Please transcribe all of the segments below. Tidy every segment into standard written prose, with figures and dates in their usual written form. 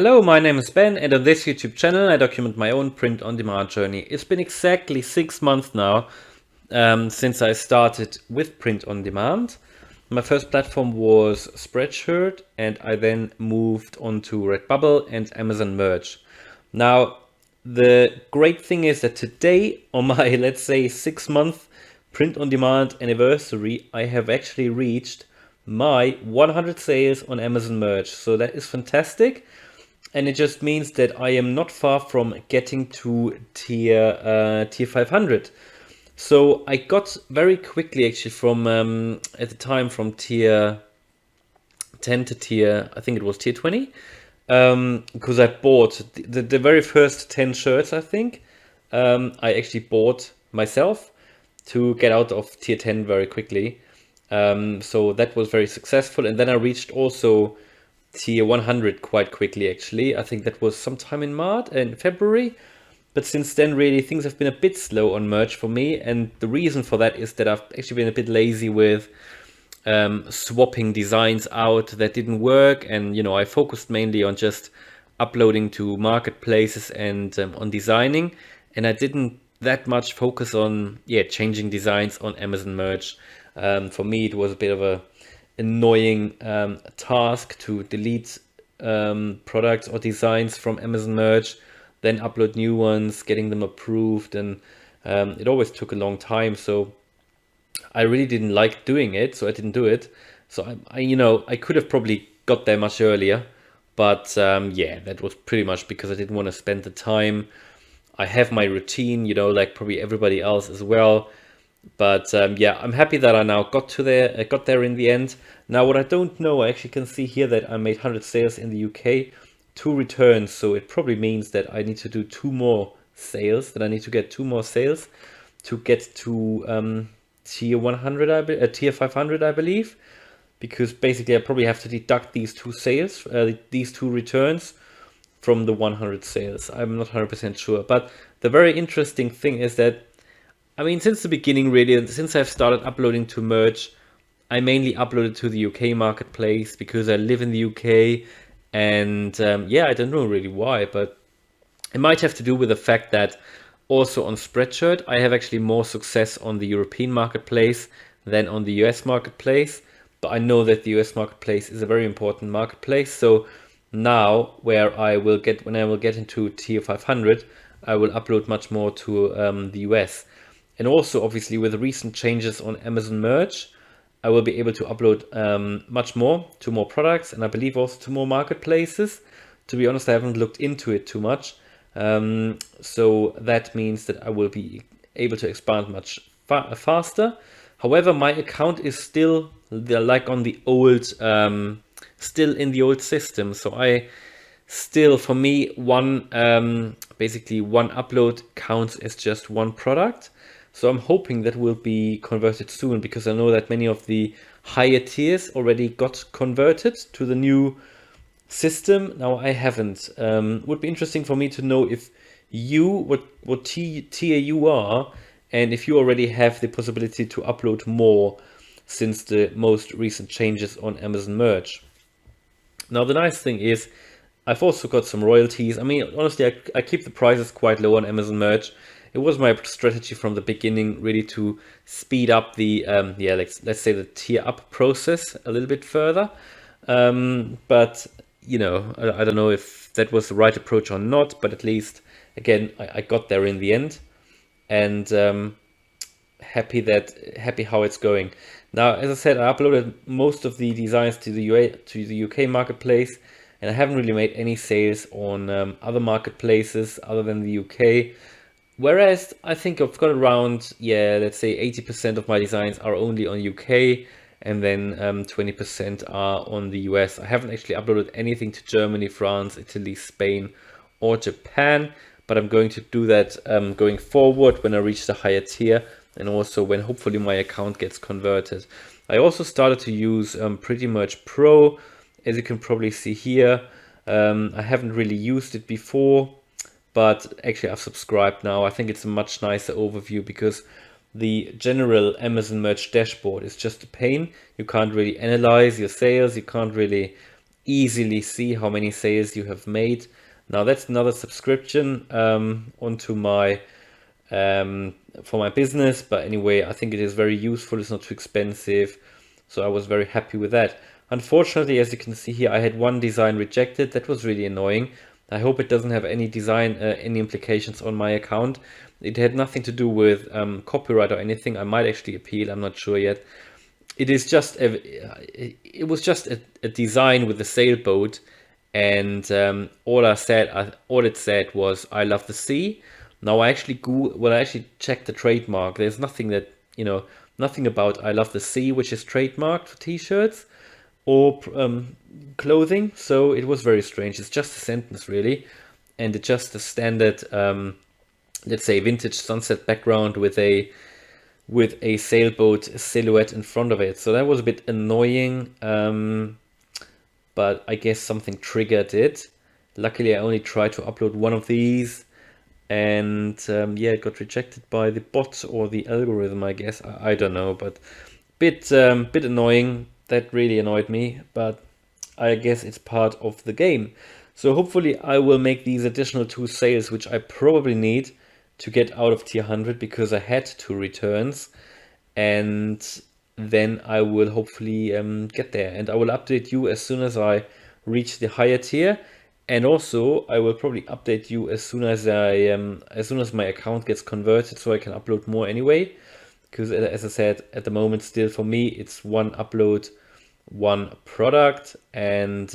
Hello, my name is Ben, and on this YouTube channel I document my own print-on-demand journey. It's been exactly 6 months now since I started with print-on-demand. My first platform was Spreadshirt, and I then moved on to Redbubble and Amazon Merch. Now, the great thing is that today, on my, let's say, 6-month print-on-demand anniversary, I have actually reached my 100 sales on Amazon Merch. So that is fantastic. And it just means that I am not far from getting to tier 500. So I got very quickly actually from at the time from tier 10 to tier, I think it was tier 20, because I bought the very first 10 shirts. I think I actually bought myself to get out of tier 10 very quickly. So that was very successful, and then I reached also tier 100 quite quickly actually. I think that was sometime in March and February. But since then, really, things have been a bit slow on merch for me. And the reason for that is that I've actually been a bit lazy with swapping designs out that didn't work. And, you know, I focused mainly on just uploading to marketplaces and on designing. And I didn't that much focus on, changing designs on Amazon Merch. For me, it was a bit of a annoying task to delete products or designs from Amazon Merch, then upload new ones, getting them approved, and it always took a long time. So I really didn't like doing it, so I didn't do it. So I could have probably got there much earlier, but that was pretty much because I didn't want to spend the time. I have my routine, like probably everybody else as well. But I'm happy that I now got there in the end. Now, what I don't know, I actually can see here that I made 100 sales in the UK, 2 returns. So it probably means that I need to do 2 more sales, that I need to get 2 more sales to get to tier 100, tier 500, I believe. Because basically I probably have to deduct these 2 sales, these 2 returns from the 100 sales. I'm not 100% sure. But the very interesting thing is that since the beginning, really, since I've started uploading to Merch, I mainly uploaded to the UK marketplace because I live in the UK. And I don't know really why, but it might have to do with the fact that also on Spreadshirt, I have actually more success on the European marketplace than on the US marketplace. But I know that the US marketplace is a very important marketplace. So now when I will get into tier 500, I will upload much more to the US. And also, obviously, with the recent changes on Amazon Merch, I will be able to upload much more to more products, and I believe also to more marketplaces. To be honest, I haven't looked into it too much. So that means that I will be able to expand much faster. However, my account is still like on the old, still in the old system. So for me, basically one upload counts as just one product. So I'm hoping that will be converted soon, because I know that many of the higher tiers already got converted to the new system. Now I haven't. Would be interesting for me to know if what tier you are, and if you already have the possibility to upload more since the most recent changes on Amazon Merch. Now the nice thing is I've also got some royalties. Honestly, I keep the prices quite low on Amazon Merch. It was my strategy from the beginning, really, to speed up the let's say the tier up process a little bit further. But I don't know if that was the right approach or not. But at least, again, I got there in the end, and happy how it's going. Now, as I said, I uploaded most of the designs to the UK marketplace, and I haven't really made any sales on other marketplaces other than the UK. Whereas I think I've got around, let's say 80% of my designs are only on UK, and then 20% are on the US. I haven't actually uploaded anything to Germany, France, Italy, Spain, or Japan, but I'm going to do that going forward when I reach the higher tier, and also when hopefully my account gets converted. I also started to use Pretty Merch Pro, as you can probably see here. I haven't really used it before, but actually I've subscribed now. I think it's a much nicer overview, because the general Amazon Merch dashboard is just a pain. You can't really analyze your sales. You can't really easily see how many sales you have made. Now that's another subscription onto my for my business, but anyway, I think it is very useful. It's not too expensive, so I was very happy with that. Unfortunately, as you can see here, I had one design rejected. That was really annoying. I hope it doesn't have any any implications on my account. It had nothing to do with copyright or anything. I might actually appeal. I'm not sure yet. It is just it was just a design with a sailboat, and all it said was "I love the sea." Now I actually checked the trademark. There's nothing that nothing about "I love the sea" which is trademarked for t-shirts or clothing. So it was very strange. It's just a sentence really, and it's just a standard let's say vintage sunset background with a sailboat silhouette in front of it. So that was a bit annoying, but I guess something triggered it. Luckily, I only tried to upload one of these, and yeah, it got rejected by the bot or the algorithm, I guess. I don't know, but bit annoying. That really annoyed me, but I guess it's part of the game. So hopefully I will make these additional 2 sales, which I probably need to get out of tier 100 because I had 2 returns, and then I will hopefully get there, and I will update you as soon as I reach the higher tier. And also I will probably update you as soon as as soon as my account gets converted, so I can upload more anyway, because as I said, at the moment still for me it's one upload, one product, and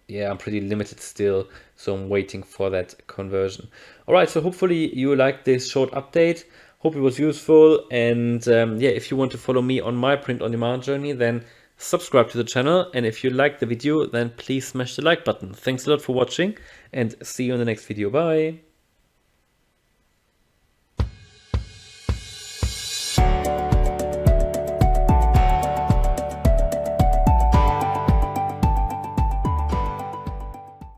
yeah, I'm pretty limited still, so I'm waiting for that conversion. All right, so hopefully you liked this short update. Hope it was useful, and yeah, if you want to follow me on my print on demand journey, then subscribe to the channel, and if you liked the video, then please smash the like button. Thanks a lot for watching, and see you in the next video. Bye.